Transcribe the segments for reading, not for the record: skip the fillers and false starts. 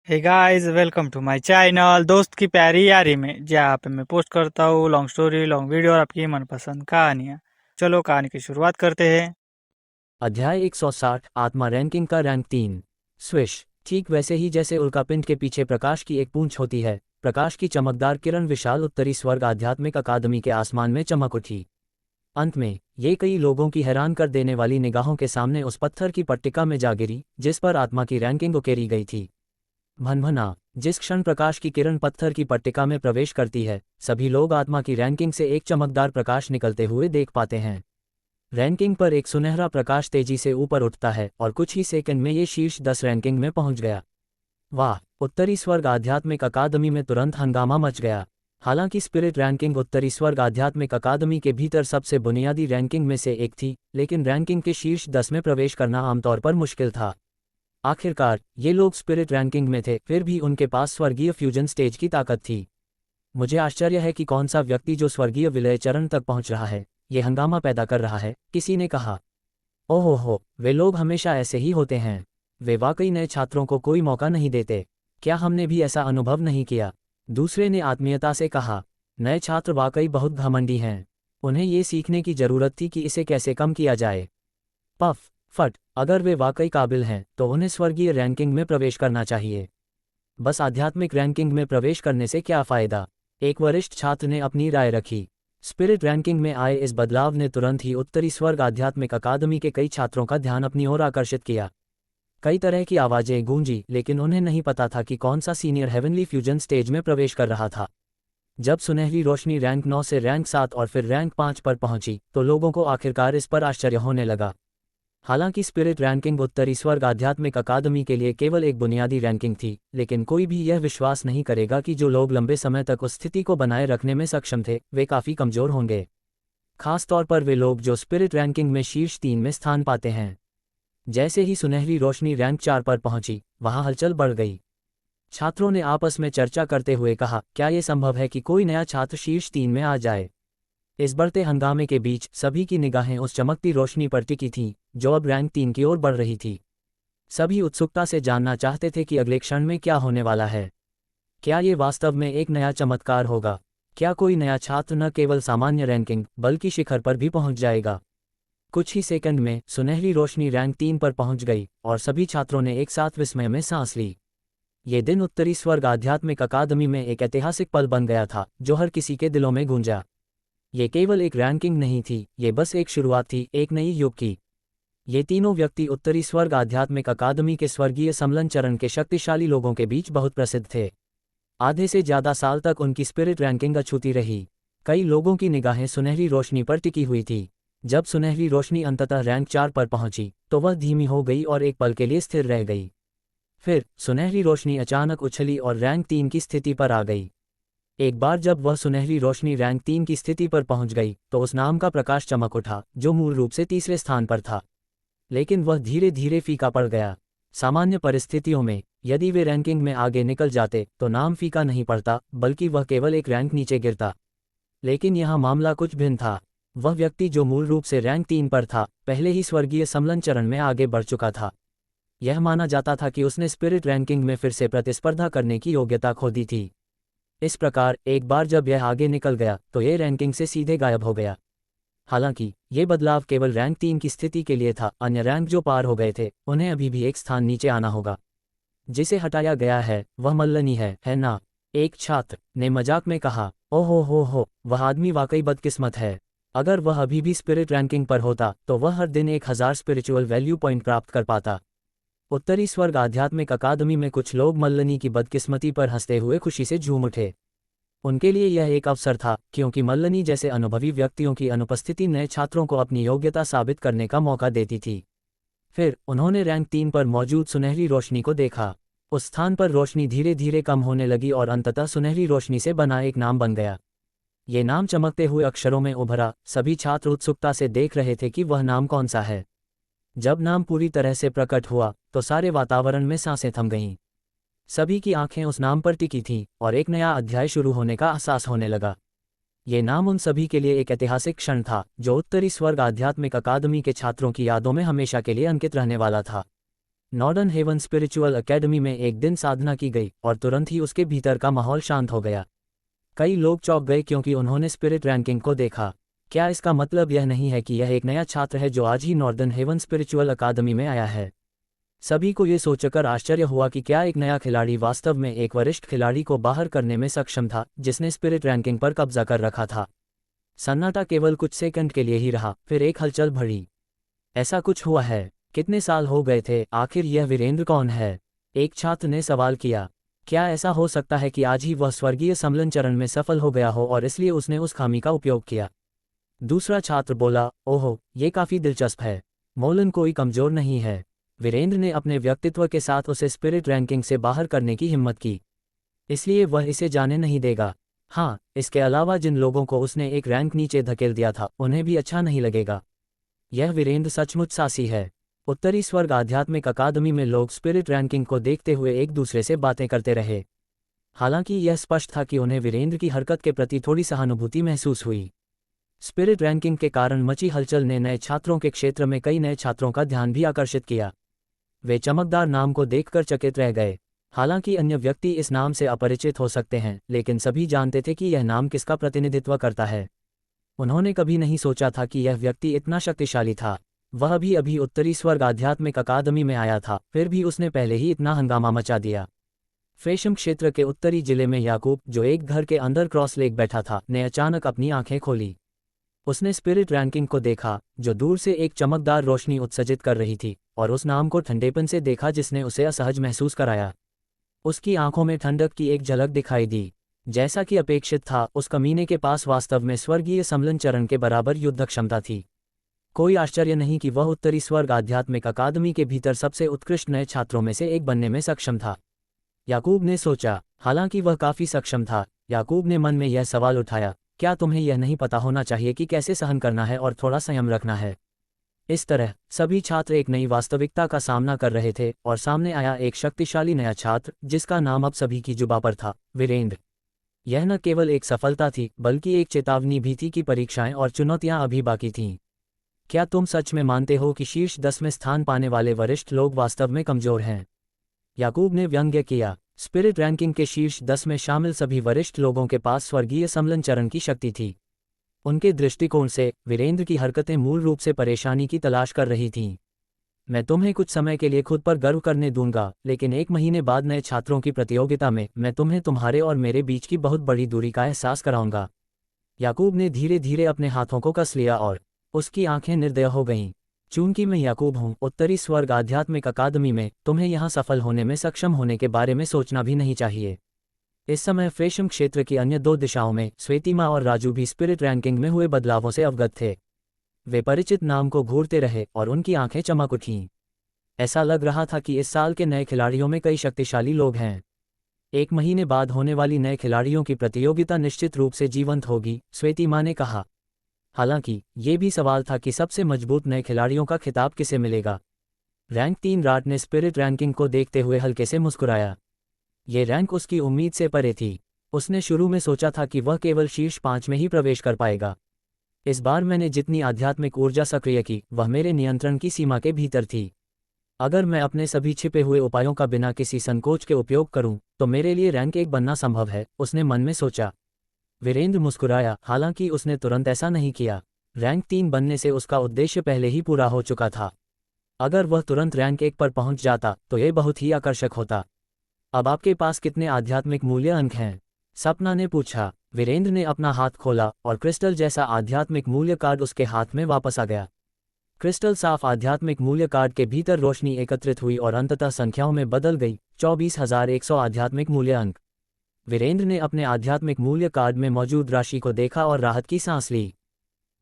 Hey guys, welcome to my channel. दोस्त की प्यारी यारी में जहाँ पे मैं पोस्ट करता हूँ लॉन्ग स्टोरी, लॉन्ग वीडियो और आपकी मनपसंद कहानियाँ। चलो कहानी की शुरुआत करते हैं। अध्याय 160 आत्मा रैंकिंग का रैंक 3। स्विश। ठीक वैसे ही जैसे उल्कापिंड के पीछे प्रकाश की एक पूंछ होती है, प्रकाश की चमकदार किरण विशाल उत्तरी स्वर्ग आध्यात्मिक अकादमी के आसमान में चमक उठी। अंत में ये कई लोगों की हैरान कर देने वाली निगाहों के सामने उस पत्थर की पट्टिका में जा गिरी जिस पर आत्मा की रैंकिंग उकेरी गई थी। भनभना। जिस क्षण प्रकाश की किरण पत्थर की पट्टिका में प्रवेश करती है, सभी लोग आत्मा की रैंकिंग से एक चमकदार प्रकाश निकलते हुए देख पाते हैं। रैंकिंग पर एक सुनहरा प्रकाश तेजी से ऊपर उठता है और कुछ ही सेकंड में ये शीर्ष 10 रैंकिंग में पहुंच गया। वाह! उत्तरी स्वर्ग आध्यात्मिक अकादमी में तुरंत हंगामा मच गया। हालांकि स्पिरिट रैंकिंग उत्तरी स्वर्ग आध्यात्मिक अकादमी के भीतर सबसे बुनियादी रैंकिंग में से एक थी, लेकिन रैंकिंग के शीर्ष 10 में प्रवेश करना आमतौर पर मुश्किल था। आखिरकार ये लोग स्पिरिट रैंकिंग में थे, फिर भी उनके पास स्वर्गीय फ्यूजन स्टेज की ताकत थी। मुझे आश्चर्य है कि कौन सा व्यक्ति जो स्वर्गीय विलय चरण तक पहुंच रहा है, ये हंगामा पैदा कर रहा है, किसी ने कहा। ओहो हो, वे लोग हमेशा ऐसे ही होते हैं। वे वाकई नए छात्रों को कोई मौका नहीं देते। क्या हमने भी ऐसा अनुभव नहीं किया? दूसरे ने आत्मीयता से कहा। नए छात्र वाकई बहुत घमंडी हैं। उन्हें ये सीखने की जरूरत थी कि इसे कैसे कम किया जाए। पफ। फट। अगर वे वाकई काबिल हैं तो उन्हें स्वर्गीय रैंकिंग में प्रवेश करना चाहिए। बस आध्यात्मिक रैंकिंग में प्रवेश करने से क्या फ़ायदा? एक वरिष्ठ छात्र ने अपनी राय रखी। स्पिरिट रैंकिंग में आए इस बदलाव ने तुरंत ही उत्तरी स्वर्ग आध्यात्मिक अकादमी के कई छात्रों का ध्यान अपनी ओर आकर्षित किया। कई तरह की आवाज़ें गूंजी, लेकिन उन्हें नहीं पता था कि कौन सा सीनियर हेवनली फ्यूजन स्टेज में प्रवेश कर रहा था। जब सुनहरी रोशनी रैंक 9 से रैंक 7 और फिर रैंक 5 पर पहुंची, तो लोगों को आखिरकार इस पर आश्चर्य होने लगा। हालांकि स्पिरिट रैंकिंग उत्तरी स्वर्ग आध्यात्मिक अकादमी के लिए केवल एक बुनियादी रैंकिंग थी, लेकिन कोई भी यह विश्वास नहीं करेगा कि जो लोग लंबे समय तक उस स्थिति को बनाए रखने में सक्षम थे, वे काफ़ी कमज़ोर होंगे। खास तौर पर वे लोग जो स्पिरिट रैंकिंग में शीर्ष 3 में स्थान पाते हैं। जैसे ही सुनहरी रोशनी रैंक 4 पर पहुंची, वहां हलचल बढ़ गई। छात्रों ने आपस में चर्चा करते हुए कहा, क्या यह संभव है कि कोई नया छात्र शीर्ष 3 में आ जाए? इस बढ़ते हंगामे के बीच सभी की निगाहें उस चमकती रोशनी पर टिकी थीं, जो अब रैंक 3 की ओर बढ़ रही थी। सभी उत्सुकता से जानना चाहते थे कि अगले क्षण में क्या होने वाला है। क्या ये वास्तव में एक नया चमत्कार होगा? क्या कोई नया छात्र न केवल सामान्य रैंकिंग बल्कि शिखर पर भी पहुंच जाएगा? कुछ ही सेकंड में सुनहरी रोशनी रैंक 3 पर पहुंच गई और सभी छात्रों ने एक साथ विस्मय में सांस ली। ये दिन उत्तरी स्वर्ग आध्यात्मिक अकादमी में एक ऐतिहासिक पल बन गया था, जो हर किसी के दिलों में गूंजा। ये केवल एक रैंकिंग नहीं थी, ये बस एक शुरुआत थी, एक नई युग की। ये तीनों व्यक्ति उत्तरी स्वर्ग आध्यात्मिक अकादमी के स्वर्गीय सम्लन चरण के शक्तिशाली लोगों के बीच बहुत प्रसिद्ध थे। आधे से ज़्यादा साल तक उनकी स्पिरिट रैंकिंग अछूती रही। कई लोगों की निगाहें सुनहरी रोशनी पर टिकी हुई थी। जब सुनहरी रोशनी अंततः रैंक 4 पर पहुंची, तो वह धीमी हो गई और एक पल के लिए स्थिर रह गई। फिर सुनहरी रोशनी अचानक उछली और रैंक 3 की स्थिति पर आ गई। एक बार जब वह सुनहरी रोशनी रैंक 3 की स्थिति पर पहुंच गई, तो उस नाम का प्रकाश चमक उठा जो मूल रूप से तीसरे स्थान पर था। लेकिन वह धीरे धीरे फीका पड़ गया। सामान्य परिस्थितियों में यदि वे रैंकिंग में आगे निकल जाते तो नाम फीका नहीं पड़ता, बल्कि वह केवल एक रैंक नीचे गिरता। लेकिन यहाँ मामला कुछ भिन्न था। वह व्यक्ति जो मूल रूप से रैंक 3 पर था, पहले ही स्वर्गीय सम्लन चरण में आगे बढ़ चुका था। यह माना जाता था कि उसने स्पिरिट रैंकिंग में फिर से प्रतिस्पर्धा करने की योग्यता खो दी थी। इस प्रकार एक बार जब यह आगे निकल गया, तो यह रैंकिंग से सीधे गायब हो गया। हालांकि ये बदलाव केवल रैंक 3 की स्थिति के लिए था, अन्य रैंक जो पार हो गए थे, उन्हें अभी भी एक स्थान नीचे आना होगा। जिसे हटाया गया है वह मल्लनी है ना? एक छात्र ने मजाक में कहा। ओहो हो, वह आदमी वाकई बदकिस्मत है। अगर वह अभी भी स्पिरिट रैंकिंग पर होता तो वह हर दिन 1000 स्पिरिचुअल वैल्यू पॉइंट प्राप्त कर पाता। उत्तरी स्वर्ग आध्यात्मिक अकादमी में कुछ लोग मल्लनी की बदकिस्मती पर हंसते हुए खुशी से झूम उठे। उनके लिए यह एक अवसर था, क्योंकि मल्लनी जैसे अनुभवी व्यक्तियों की अनुपस्थिति नए छात्रों को अपनी योग्यता साबित करने का मौका देती थी। फिर उन्होंने रैंक 3 पर मौजूद सुनहरी रोशनी को देखा। उस स्थान पर रोशनी धीरे धीरे कम होने लगी और अंततः सुनहरी रोशनी से बना एक नाम बन गया। ये नाम चमकते हुए अक्षरों में उभरा। सभी छात्र उत्सुकता से देख रहे थे कि वह नाम कौन सा है। जब नाम पूरी तरह से प्रकट हुआ, तो सारे वातावरण में सांसें थम गईं। सभी की आंखें उस नाम पर टिकी थीं और एक नया अध्याय शुरू होने का एहसास होने लगा। ये नाम उन सभी के लिए एक ऐतिहासिक क्षण था, जो उत्तरी स्वर्ग आध्यात्मिक अकादमी के छात्रों की यादों में हमेशा के लिए अंकित रहने वाला था। नॉर्दर्न हेवन स्पिरिचुअल एकेडमी में एक दिन साधना की गई और तुरंत ही उसके भीतर का माहौल शांत हो गया। कई लोग चौंक गए क्योंकि उन्होंने स्पिरिट रैंकिंग को देखा। क्या इसका मतलब यह नहीं है कि यह एक नया छात्र है जो आज ही नॉर्दर्न हेवन स्पिरिचुअल अकादमी में आया है? सभी को ये सोचकर आश्चर्य हुआ कि क्या एक नया खिलाड़ी वास्तव में एक वरिष्ठ खिलाड़ी को बाहर करने में सक्षम था जिसने स्पिरिट रैंकिंग पर कब्जा कर रखा था। सन्नाटा केवल कुछ सेकंड के लिए ही रहा, फिर एक हलचल भरी। ऐसा कुछ हुआ है? कितने साल हो गए थे? आखिर यह वीरेंद्र कौन है? एक छात्र ने सवाल किया। क्या ऐसा हो सकता है कि आज ही वह स्वर्गीय सम्मेलन चरण में सफल हो गया हो और इसलिए उसने उस खामी का उपयोग किया? दूसरा छात्र बोला, ओहो, ये काफी दिलचस्प है। मोलन कोई कमजोर नहीं है। वीरेंद्र ने अपने व्यक्तित्व के साथ उसे स्पिरिट रैंकिंग से बाहर करने की हिम्मत की, इसलिए वह इसे जाने नहीं देगा। हाँ, इसके अलावा जिन लोगों को उसने एक रैंक नीचे धकेल दिया था उन्हें भी अच्छा नहीं लगेगा। यह वीरेंद्र सचमुच साहसी है। उत्तरी स्वर्ग आध्यात्मिक अकादमी में लोग स्पिरिट रैंकिंग को देखते हुए एक दूसरे से बातें करते रहे। हालांकि यह स्पष्ट था कि उन्हें वीरेंद्र की हरकत के प्रति थोड़ी सहानुभूति महसूस हुई। स्पिरिट रैंकिंग के कारण मची हलचल ने नए छात्रों के क्षेत्र में कई नए छात्रों का ध्यान भी आकर्षित किया। वे चमकदार नाम को देखकर चकित रह गए। हालांकि अन्य व्यक्ति इस नाम से अपरिचित हो सकते हैं, लेकिन सभी जानते थे कि यह नाम किसका प्रतिनिधित्व करता है। उन्होंने कभी नहीं सोचा था कि यह व्यक्ति इतना शक्तिशाली था। वह भी अभी उत्तरी स्वर्ग आध्यात्मिक अकादमी में आया था, फिर भी उसने पहले ही इतना हंगामा मचा दिया। फेशम क्षेत्र के उत्तरी जिले में याकूब, जो एक घर के अंदर क्रॉस लेक बैठा था, ने अचानक अपनी आंखें खोली। उसने स्पिरिट रैंकिंग को देखा, जो दूर से एक चमकदार रोशनी उत्सर्जित कर रही थी, और उस नाम को ठंडेपन से देखा जिसने उसे असहज महसूस कराया। उसकी आंखों में ठंडक की एक झलक दिखाई दी। जैसा कि अपेक्षित था, उस कमीने के पास वास्तव में स्वर्गीय सम्मेलन चरण के बराबर युद्ध क्षमता थी। कोई आश्चर्य नहीं कि वह उत्तरी स्वर्ग आध्यात्मिक अकादमी के भीतर सबसे उत्कृष्ट नए छात्रों में से एक बनने में सक्षम था। याकूब ने सोचा। हालांकि वह काफी सक्षम था, याकूब ने मन में यह सवाल उठाया, क्या तुम्हें यह नहीं पता होना चाहिए कि कैसे सहन करना है और थोड़ा संयम रखना है? इस तरह सभी छात्र एक नई वास्तविकता का सामना कर रहे थे और सामने आया एक शक्तिशाली नया छात्र जिसका नाम अब सभी की जुबां पर था, वीरेंद्र। यह न केवल एक सफलता थी बल्कि एक चेतावनी भी थी कि परीक्षाएं और चुनौतियां अभी बाकी थीं। क्या तुम सच में मानते हो कि शीर्ष 10 में स्थान पाने वाले वरिष्ठ लोग वास्तव में कमजोर हैं? याकूब ने व्यंग्य किया। स्पिरिट रैंकिंग के शीर्ष 10 में शामिल सभी वरिष्ठ लोगों के पास स्वर्गीय सम्मेलन चरण की शक्ति थी। उनके दृष्टिकोण से वीरेंद्र की हरकतें मूल रूप से परेशानी की तलाश कर रही थीं। मैं तुम्हें कुछ समय के लिए खुद पर गर्व करने दूंगा, लेकिन 1 महीने बाद नए छात्रों की प्रतियोगिता में मैं तुम्हें तुम्हारे और मेरे बीच की बहुत बड़ी दूरी का एहसास कराऊंगा। याकूब ने धीरे धीरे अपने हाथों को कस लिया और उसकी आंखें निर्दय हो गईं। चूंकि मैं याकूब हूं, उत्तरी स्वर्ग आध्यात्मिक अकादमी में तुम्हें यहां सफल होने में सक्षम होने के बारे में सोचना भी नहीं चाहिए। इस समय फेशम क्षेत्र की अन्य 2 दिशाओं में श्वेतिमा और राजू भी स्पिरिट रैंकिंग में हुए बदलावों से अवगत थे। वे परिचित नाम को घूरते रहे और उनकी आंखें चमक उठीं। ऐसा लग रहा था कि इस साल के नए खिलाड़ियों में कई शक्तिशाली लोग हैं। 1 महीने बाद होने वाली नए खिलाड़ियों की प्रतियोगिता निश्चित रूप से जीवंत होगी, श्वेतिमा ने कहा। हालांकि ये भी सवाल था कि सबसे मजबूत नए खिलाड़ियों का खिताब किसे मिलेगा। रैंक 3 राट ने स्पिरिट रैंकिंग को देखते हुए हल्के से मुस्कुराया। ये रैंक उसकी उम्मीद से परे थी। उसने शुरू में सोचा था कि वह केवल शीर्ष 5 में ही प्रवेश कर पाएगा। इस बार मैंने जितनी आध्यात्मिक ऊर्जा सक्रिय की, वह मेरे नियंत्रण की सीमा के भीतर थी। अगर मैं अपने सभी छिपे हुए उपायों का बिना किसी संकोच के उपयोग करूं, तो मेरे लिए रैंक 1 बनना संभव है, उसने मन में सोचा। वीरेंद्र मुस्कुराया, हालांकि उसने तुरंत ऐसा नहीं किया। रैंक 3 बनने से उसका उद्देश्य पहले ही पूरा हो चुका था। अगर वह तुरंत रैंक 1 पर पहुंच जाता तो यह बहुत ही आकर्षक होता। अब आपके पास कितने आध्यात्मिक मूल्य अंक हैं? सपना ने पूछा। वीरेंद्र ने अपना हाथ खोला और क्रिस्टल जैसा आध्यात्मिक मूल्य कार्ड उसके हाथ में वापस आ गया। क्रिस्टल साफ आध्यात्मिक मूल्य कार्ड के भीतर रोशनी एकत्रित हुई और अंततः संख्याओं में बदल गई, 24,100 आध्यात्मिक मूल्य अंक। वीरेंद्र ने अपने आध्यात्मिक मूल्य कार्ड में मौजूद राशि को देखा और राहत की सांस ली।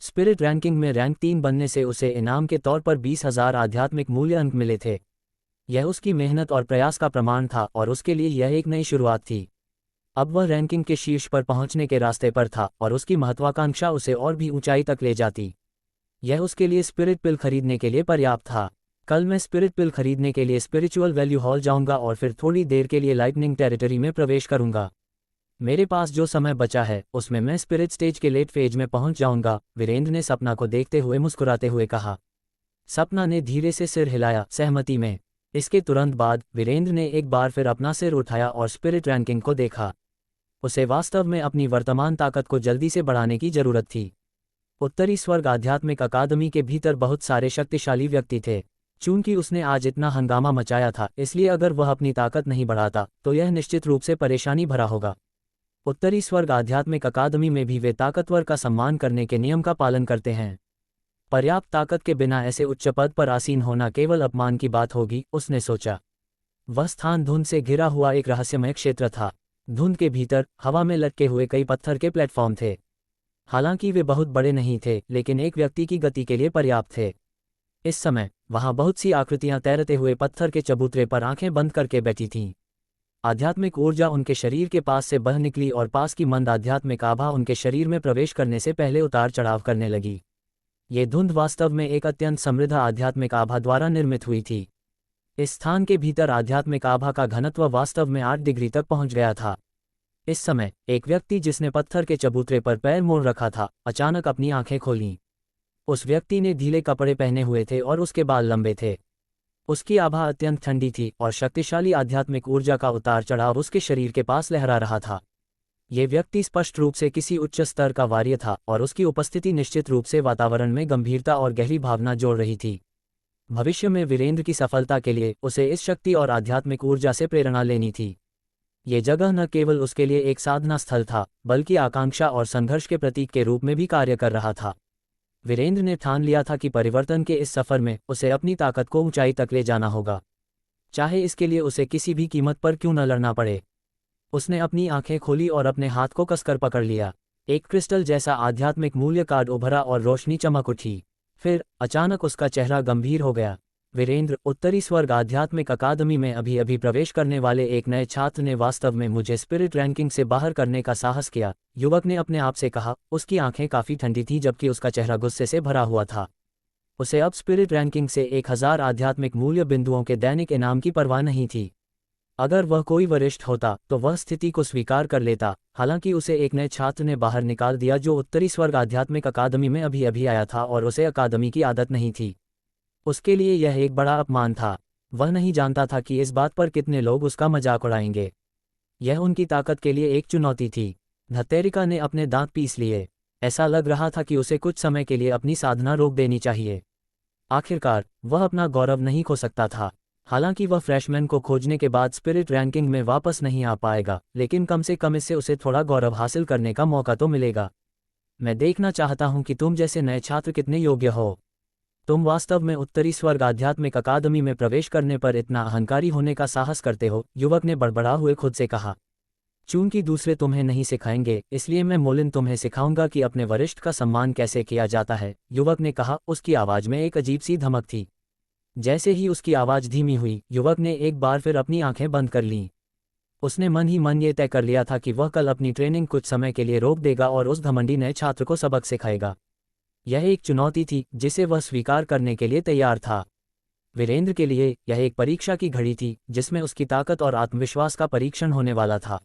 स्पिरिट रैंकिंग में रैंक 3 बनने से उसे इनाम के तौर पर 20,000 आध्यात्मिक मूल्य अंक मिले थे। यह उसकी मेहनत और प्रयास का प्रमाण था और उसके लिए यह एक नई शुरुआत थी। अब वह रैंकिंग के शीर्ष पर पहुंचने के रास्ते पर था और उसकी महत्वाकांक्षा उसे और भी ऊंचाई तक ले जाती। यह उसके लिए स्पिरिट पिल खरीदने के लिए पर्याप्त था। कल मैं स्पिरिट पिल खरीदने के लिए स्पिरिचुअल वैल्यू हॉल जाऊंगा और फिर थोड़ी देर के लिए लाइटनिंग टेरिटरी में प्रवेश करूंगा। मेरे पास जो समय बचा है उसमें मैं स्पिरिट स्टेज के लेट फेज में पहुंच जाऊंगा, वीरेंद्र ने सपना को देखते हुए मुस्कुराते हुए कहा। सपना ने धीरे से सिर हिलाया, सहमति में। इसके तुरंत बाद वीरेंद्र ने एक बार फिर अपना सिर उठाया और स्पिरिट रैंकिंग को देखा। उसे वास्तव में अपनी वर्तमान ताकत को जल्दी से बढ़ाने की जरूरत थी। उत्तरी स्वर्ग आध्यात्मिक अकादमी के भीतर बहुत सारे शक्तिशाली व्यक्ति थे। चूंकि उसने आज इतना हंगामा मचाया था, इसलिए अगर वह अपनी ताकत नहीं बढ़ाता तो यह निश्चित रूप से परेशानी भरा होगा। उत्तरी स्वर्ग आध्यात्मिक अकादमी में भी वे ताकतवर का सम्मान करने के नियम का पालन करते हैं। पर्याप्त ताकत के बिना ऐसे उच्च पद पर आसीन होना केवल अपमान की बात होगी, उसने सोचा। वह स्थान धुंध से घिरा हुआ एक रहस्यमय क्षेत्र था। धुंध के भीतर हवा में लटके हुए कई पत्थर के प्लेटफॉर्म थे। हालांकि वे बहुत बड़े नहीं थे, लेकिन एक व्यक्ति की गति के लिए पर्याप्त थे। इस समय वहां बहुत सी आकृतियां तैरते हुए पत्थर के चबूतरे पर आंखें बंद करके बैठी थीं। आध्यात्मिक ऊर्जा उनके शरीर के पास से बह निकली और पास की मंद आध्यात्मिक आभा उनके शरीर में प्रवेश करने से पहले उतार चढ़ाव करने लगी। ये धुंध वास्तव में एक अत्यंत समृद्ध आध्यात्मिक आभा द्वारा निर्मित हुई थी। इस स्थान के भीतर आध्यात्मिक आभा का घनत्व वास्तव में 8 डिग्री तक पहुंच गया था। इस समय एक व्यक्ति जिसने पत्थर के चबूतरे पर पैर मोड़ रखा था, अचानक अपनी आंखें खोलीं। उस व्यक्ति ने ढीले कपड़े पहने हुए थे और उसके बाल लंबे थे। उसकी आभा अत्यंत ठंडी थी और शक्तिशाली आध्यात्मिक ऊर्जा का उतार चढ़ाव उसके शरीर के पास लहरा रहा था। ये व्यक्ति स्पष्ट रूप से किसी उच्च स्तर का वार्य था और उसकी उपस्थिति निश्चित रूप से वातावरण में गंभीरता और गहरी भावना जोड़ रही थी। भविष्य में वीरेंद्र की सफलता के लिए उसे इस शक्ति और आध्यात्मिक ऊर्जा से प्रेरणा लेनी थी। ये जगह न केवल उसके लिए एक साधना स्थल था, बल्कि आकांक्षा और संघर्ष के प्रतीक के रूप में भी कार्य कर रहा था। वीरेंद्र ने ठान लिया था कि परिवर्तन के इस सफर में उसे अपनी ताकत को ऊंचाई तक ले जाना होगा, चाहे इसके लिए उसे किसी भी कीमत पर क्यों न लड़ना पड़े। उसने अपनी आंखें खोली और अपने हाथ को कसकर पकड़ लिया। एक क्रिस्टल जैसा आध्यात्मिक मूल्य कार्ड उभरा और रोशनी चमक उठी। फिर अचानक उसका चेहरा गंभीर हो गया। वीरेंद्र, उत्तरी स्वर्ग आध्यात्मिक अकादमी में अभी अभी प्रवेश करने वाले एक नए छात्र ने वास्तव में मुझे स्पिरिट रैंकिंग से बाहर करने का साहस किया, युवक ने अपने आप से कहा। उसकी आंखें काफी ठंडी थीं जबकि उसका चेहरा गुस्से से भरा हुआ था। उसे अब स्पिरिट रैंकिंग से 1000 आध्यात्मिक मूल्य बिंदुओं के दैनिक इनाम की परवाह नहीं थी। अगर वह कोई वरिष्ठ होता तो वह स्थिति को स्वीकार कर लेता। हालांकि उसे एक नए छात्र ने बाहर निकाल दिया जो उत्तरी स्वर्ग आध्यात्मिक अकादमी में अभी अभी आया था और उसे अकादमी की आदत नहीं थी। उसके लिए यह एक बड़ा अपमान था। वह नहीं जानता था कि इस बात पर कितने लोग उसका मजाक उड़ाएंगे। यह उनकी ताकत के लिए एक चुनौती थी। धतेरिका ने अपने दांत पीस लिए। ऐसा लग रहा था कि उसे कुछ समय के लिए अपनी साधना रोक देनी चाहिए। आखिरकार वह अपना गौरव नहीं खो सकता था। हालांकि वह फ्रेशमैन को खोजने के बाद स्पिरिट रैंकिंग में वापस नहीं आ पाएगा, लेकिन कम से कम इससे उसे थोड़ा गौरव हासिल करने का मौका तो मिलेगा। मैं देखना चाहता हूं कि तुम जैसे नए छात्र कितने योग्य हो। तुम वास्तव में उत्तरी स्वर्ग आध्यात्मिक अकादमी में प्रवेश करने पर इतना अहंकारी होने का साहस करते हो, युवक ने बड़बड़ा हुए खुद से कहा। चूंकि दूसरे तुम्हें नहीं सिखाएंगे, इसलिए मैं मोलिन तुम्हें सिखाऊंगा कि अपने वरिष्ठ का सम्मान कैसे किया जाता है, युवक ने कहा। उसकी आवाज में एक अजीब सी धमक थी। जैसे ही उसकी आवाज धीमी हुई, युवक ने एक बार फिर अपनी आंखें बंद कर लीं। उसने मन ही मन ये तय कर लिया था कि वह कल अपनी ट्रेनिंग कुछ समय के लिए रोक देगा और उस घमंडी नए छात्र को सबक सिखाएगा। यह एक चुनौती थी जिसे वह स्वीकार करने के लिए तैयार था। वीरेंद्र के लिए यह एक परीक्षा की घड़ी थी जिसमें उसकी ताकत और आत्मविश्वास का परीक्षण होने वाला था।